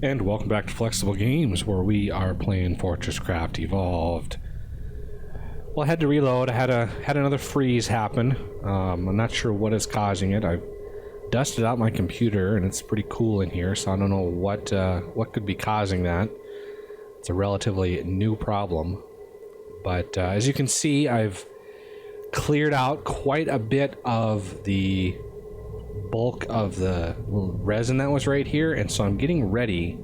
And welcome back to Flexible Games, where we are playing FortressCraft Evolved. Well, I had to reload. I had another freeze happen. I'm not sure what is causing it. I've dusted out my computer, and it's pretty cool in here, so I don't know what could be causing that. It's a relatively new problem. But as you can see, I've cleared out quite a bit of the bulk of the resin that was right here, and so I'm getting ready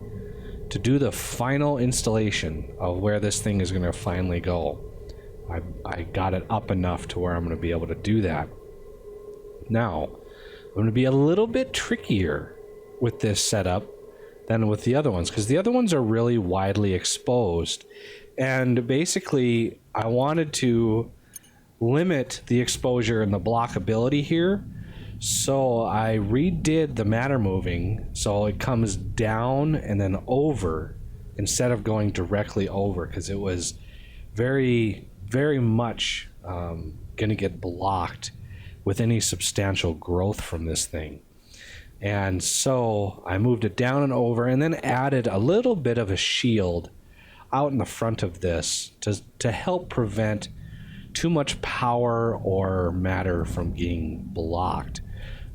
to do the final installation of where this thing is going to finally go. I got it up enough to where I'm going to be able to do that. Now, I'm going to be a little bit trickier with this setup than with the other ones, because the other ones are really widely exposed, and basically I wanted to limit the exposure and the blockability here. So I redid the matter moving so it comes down and then over instead of going directly over, because it was very much gonna get blocked with any substantial growth from this thing. And so I moved it down and over, and then added a little bit of a shield out in the front of this to help prevent too much power or matter from getting blocked.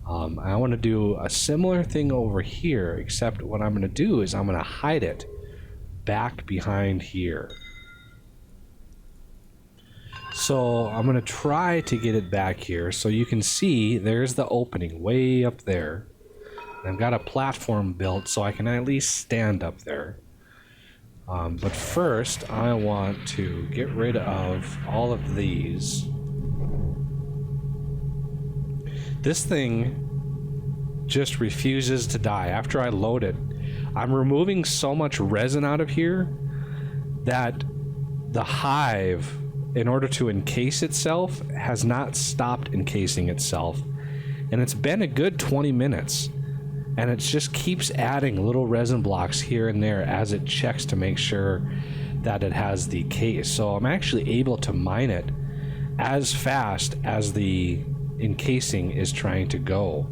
I want to do a similar thing over here, except what I'm going to do is I'm going to hide it back behind here. So I'm going to try to get it back here so you can see there's the opening way up there. And I've got a platform built so I can at least stand up there. But first I want to get rid of all of these. This thing just refuses to die. After I load it, I'm removing so much resin out of here that the hive, in order to encase itself, has not stopped encasing itself. And it's been a good 20 minutes. And it just keeps adding little resin blocks here and there as it checks to make sure that it has the case. So I'm actually able to mine it as fast as the encasing is trying to go.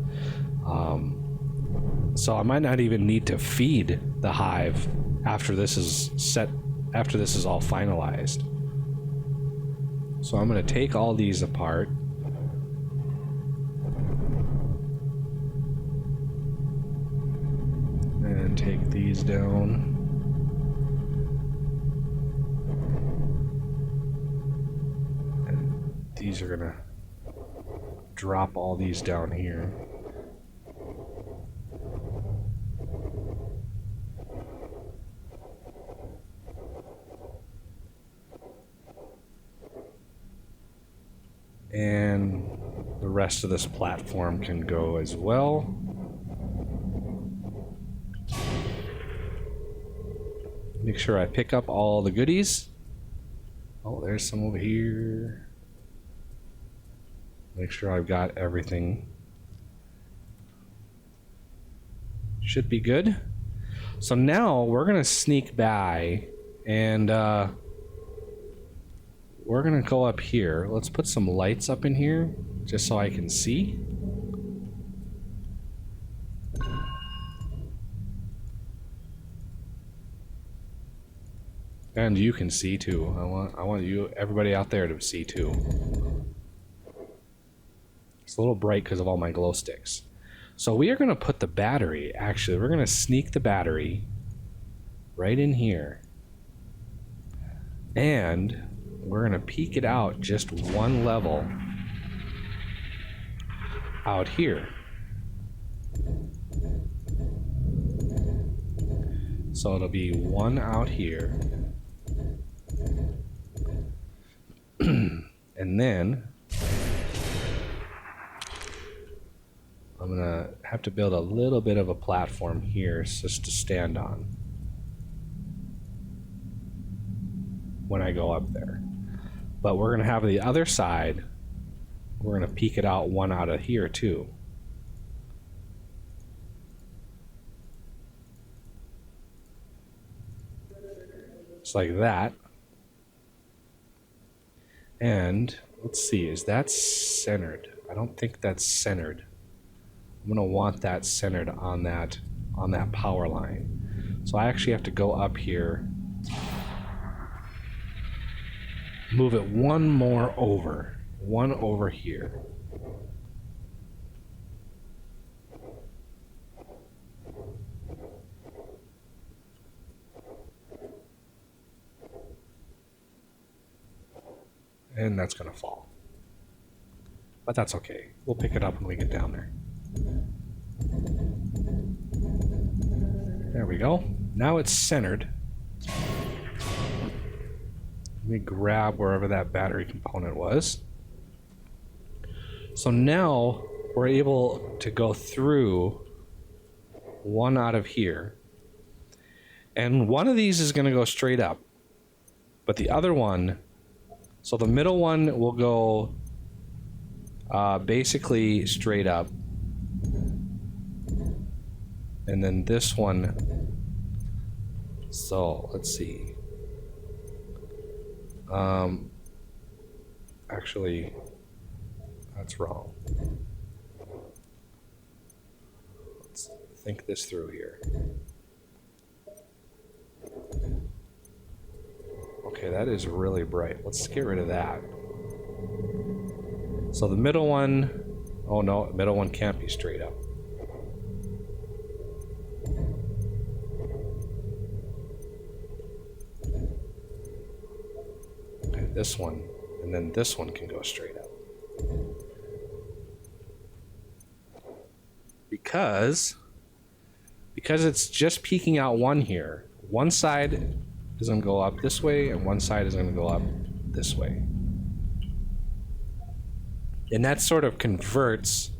So I might not even need to feed the hive after this is all finalized. So I'm going to take all these apart. And take these down. And these are gonna drop all these down here. And the rest of this platform can go as well. Make sure I pick up all the goodies. Oh, there's some over here. Make sure I've got everything. Should be good. So now we're gonna sneak by and we're gonna go up here. Let's put some lights up in here just so I can see. And you can see too. I want you, everybody out there, to see too. It's a little bright because of all my glow sticks. So we are going to put the battery, actually, we're going to sneak the battery right in here. And we're going to peek it out just one level out here. So it'll be one out here. And then I'm gonna have to build a little bit of a platform here just to stand on when I go up there. But we're gonna have the other side, we're gonna peek it out one out of here too. Just like that. And let's see, is that centered? I don't think that's centered. I'm gonna want that centered on that power line. So I actually have to go up here, move it one more over, one over here. And that's going to fall. But that's okay. We'll pick it up when we get down there. There we go. Now it's centered. Let me grab wherever that battery component was. So now we're able to go through one out of here. And one of these is going to go straight up. But the other one, so the middle one will go basically straight up. And then this one, so let's see. Actually, that's wrong. Let's think this through here. Okay, that is really bright. Let's get rid of that. So the middle one, oh no, the middle one can't be straight up. Okay, this one, and then this one can go straight up. Because it's just peeking out one here. One side is going to go up this way, and one side is going to go up this way. And that sort of converts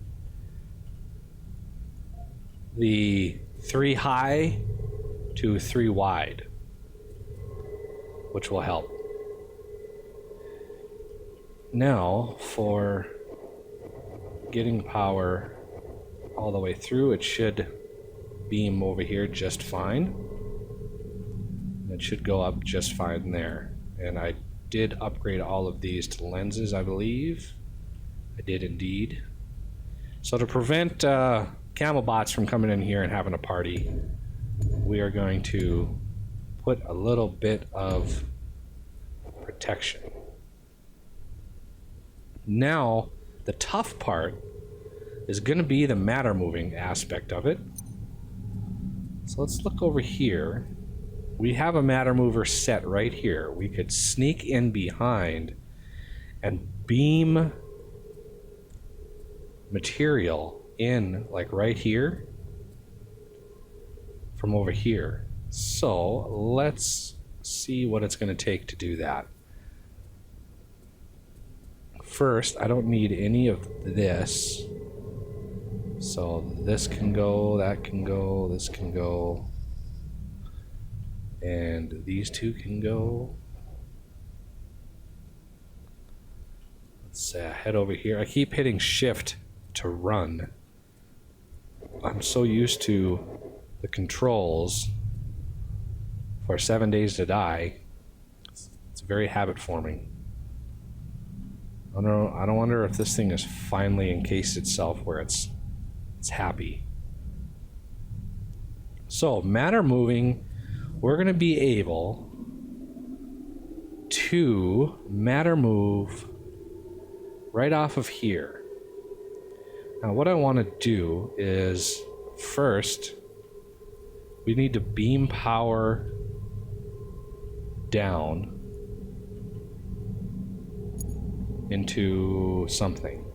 the 3 high to 3 wide, which will help. Now, for getting power all the way through, it should beam over here just fine. It should go up just fine there. And I did upgrade all of these to lenses, I believe. I did indeed. So to prevent Camelbots from coming in here and having a party, we are going to put a little bit of protection. Now, the tough part is going to be the matter moving aspect of it. So let's look over here. We have a matter mover set right here. We could sneak in behind and beam material in, like right here, from over here. So let's see what it's going to take to do that. First, I don't need any of this. So this can go, that can go, this can go. And these two can go. Let's head over here. I keep hitting shift to run. I'm so used to the controls for 7 Days to Die. It's very habit forming. I don't wonder if this thing has finally encased itself where it's happy. So matter moving, we're going to be able to matter move right off of here. Now what I want to do is, first we need to beam power down into something.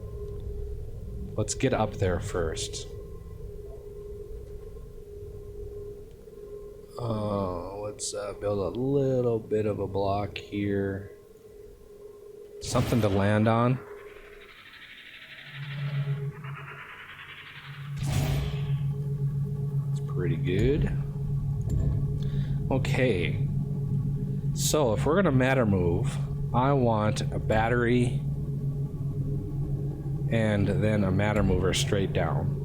Let's get up there first. Let's build a little bit of a block here. Something to land on. It's pretty good. Okay. So if we're gonna matter move, I want a battery and then a matter mover straight down.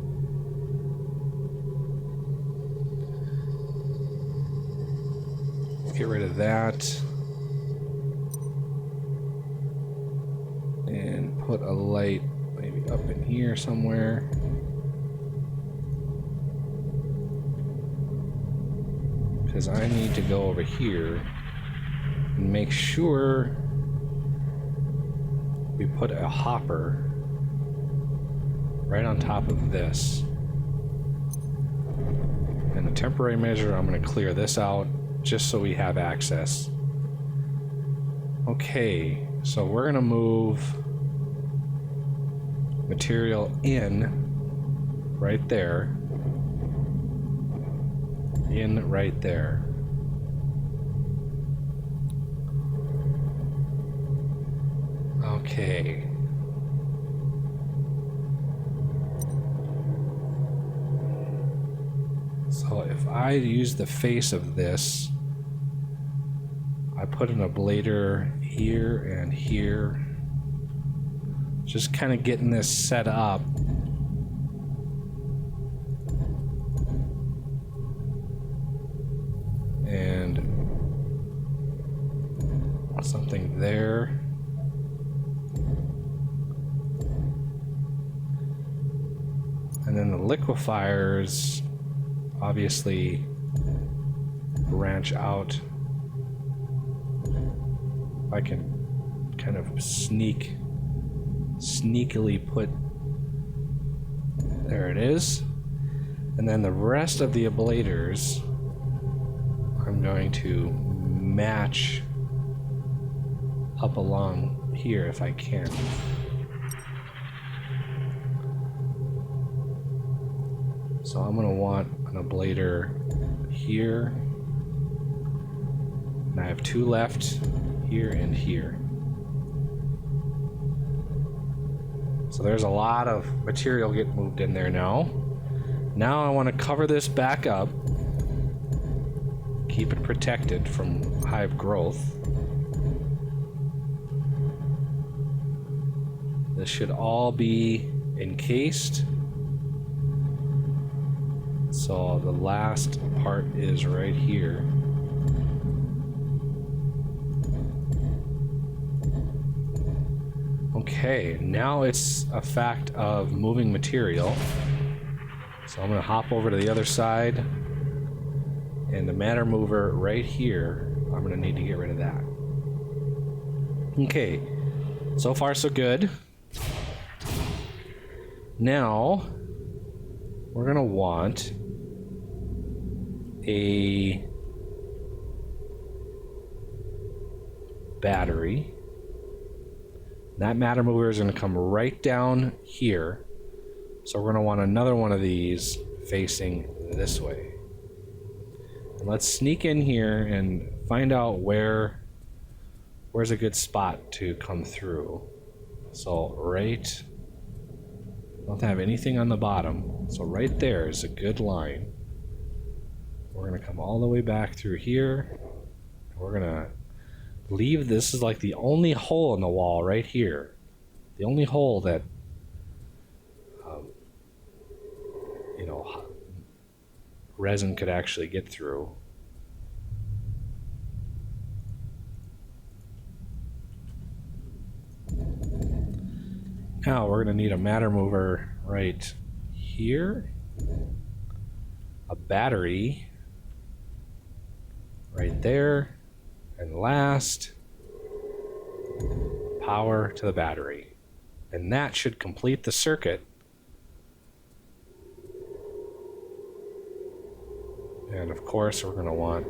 Get rid of that. And put a light maybe up in here somewhere. is I need to go over here and make sure we put a hopper right on top of this. And the temporary measure, I'm going to clear this out just so we have access. Okay, so we're going to move material in right there. In right there. Okay. So if I use the face of this, I put an ablator here and here. Just kind of getting this set up. And something there. And then the liquefiers obviously branch out. I can kind of sneakily put, there it is. And then the rest of the ablators I'm going to match up along here if I can. So I'm going to want an ablator here. And I have two left, here and here. So there's a lot of material getting moved in there now. Now I want to cover this back up. Keep it protected from hive growth. This should all be encased. So the last part is right here. Okay, now it's a fact of moving material. So I'm going to hop over to the other side. And the matter mover right here, I'm going to need to get rid of that. Okay, so far so good. Now, we're going to want a battery. That matter mover is going to come right down here. So we're going to want another one of these facing this way. And let's sneak in here and find out where's a good spot to come through. So right, don't have anything on the bottom. So right there is a good line. We're going to come all the way back through here. We're going to leave, this is like the only hole in the wall right here. The only hole that, resin could actually get through. Now we're going to need a matter mover right here. A battery right there. And last, power to the battery. And that should complete the circuit. And of course, we're going to want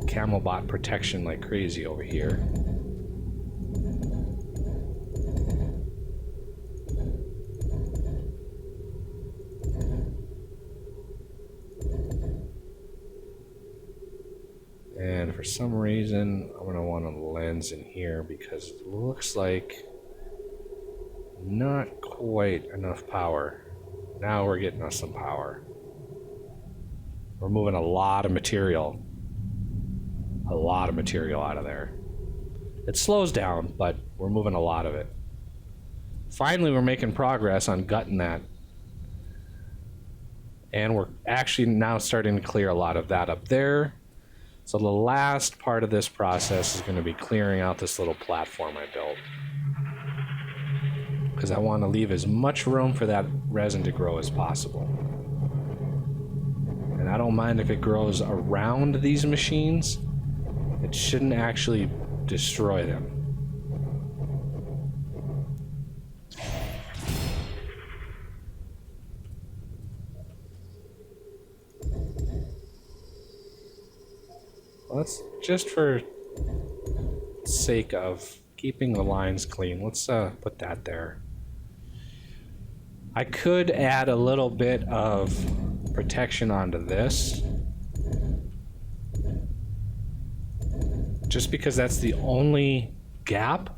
CamelBot protection like crazy over here. And for some reason, I'm going to want a lens in here because it looks like not quite enough power. Now we're getting us some power. We're moving a lot of material. A lot of material out of there. It slows down, but we're moving a lot of it. Finally, we're making progress on gutting that. And we're actually now starting to clear a lot of that up there. So the last part of this process is going to be clearing out this little platform I built. Because I want to leave as much room for that resin to grow as possible. And And I don't mind if it grows around these machines. It shouldn't actually destroy them. Let's, just for sake of keeping the lines clean, let's put that there. I could add a little bit of protection onto this, just because that's the only gap.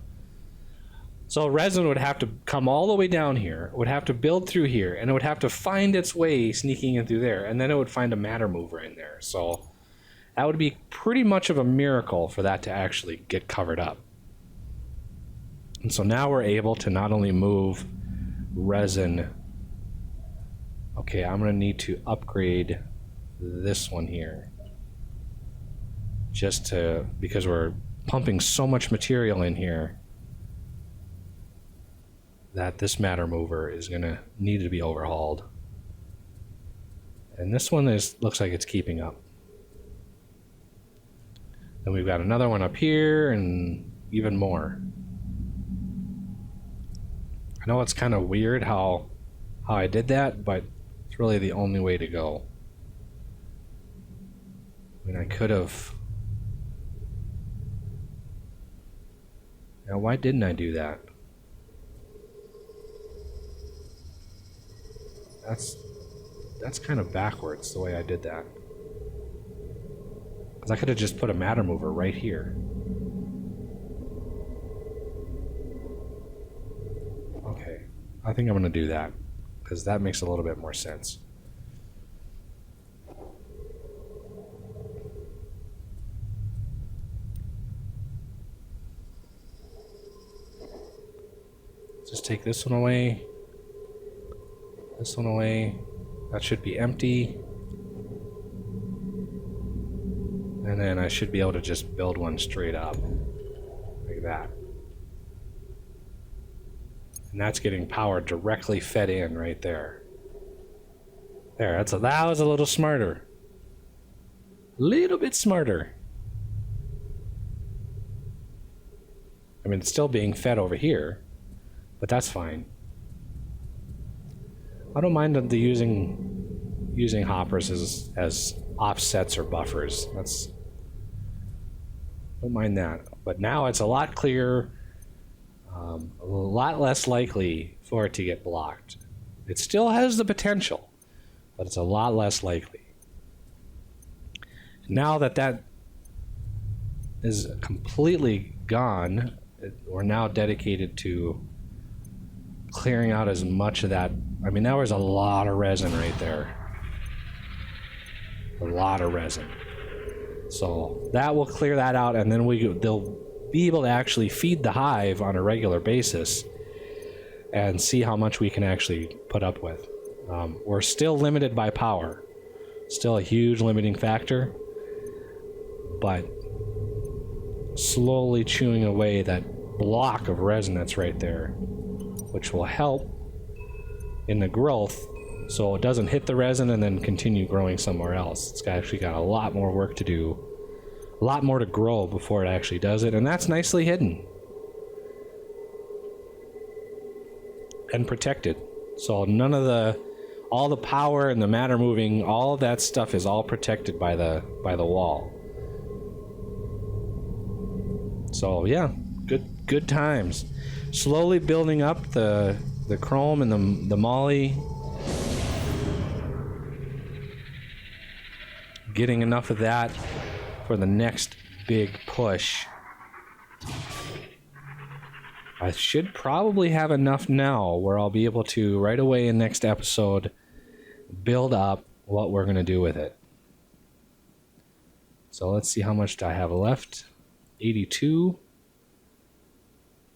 So resin would have to come all the way down here, would have to build through here, and it would have to find its way sneaking in through there, and then it would find a matter mover in there. So that would be pretty much of a miracle for that to actually get covered up. And so now we're able to not only move resin. Okay, I'm gonna need to upgrade this one here, just to, because we're pumping so much material in here that this matter mover is gonna need to be overhauled. And this one looks like it's keeping up. Then we've got another one up here and even more. I know it's kind of weird how I did that, but it's really the only way to go. I mean, I could have... Now, why didn't I do that? That's kind of backwards, the way I did that. Because I could have just put a matter mover right here. Okay, I think I'm going to do that, because that makes a little bit more sense. Just take this one away. This one away. That should be empty. And then I should be able to just build one straight up. Like that. And that's getting power directly fed in right there. There, that was a little smarter. A little bit smarter. I mean, it's still being fed over here, but that's fine. I don't mind the using hoppers as offsets or buffers. Don't mind that. But now it's a lot clearer, a lot less likely for it to get blocked. It still has the potential, but it's a lot less likely. Now that is completely gone, we're now dedicated to clearing out as much of that. I mean, now there's a lot of resin right there. A lot of resin. So that will clear that out, and then they'll be able to actually feed the hive on a regular basis and see how much we can actually put up with. We're still limited by power. Still a huge limiting factor, but slowly chewing away that block of resin that's right there, which will help in the growth so it doesn't hit the resin and then continue growing somewhere else. It's actually got a lot more work to do, a lot more to grow before it actually does it, and that's nicely hidden and protected. So none of all the power and the matter moving, all of that stuff is all protected by the wall. So yeah, good times. Slowly building up the chrome and the moly. Getting enough of that for the next big push. I should probably have enough now where I'll be able to right away in next episode build up what we're going to do with it. So let's see how much do I have left. 82,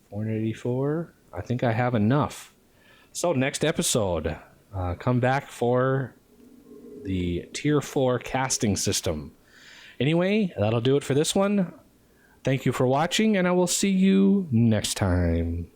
484. I think I have enough. So next episode, come back for the Tier 4 casting system. Anyway, that'll do it for this one. Thank you for watching, and I will see you next time.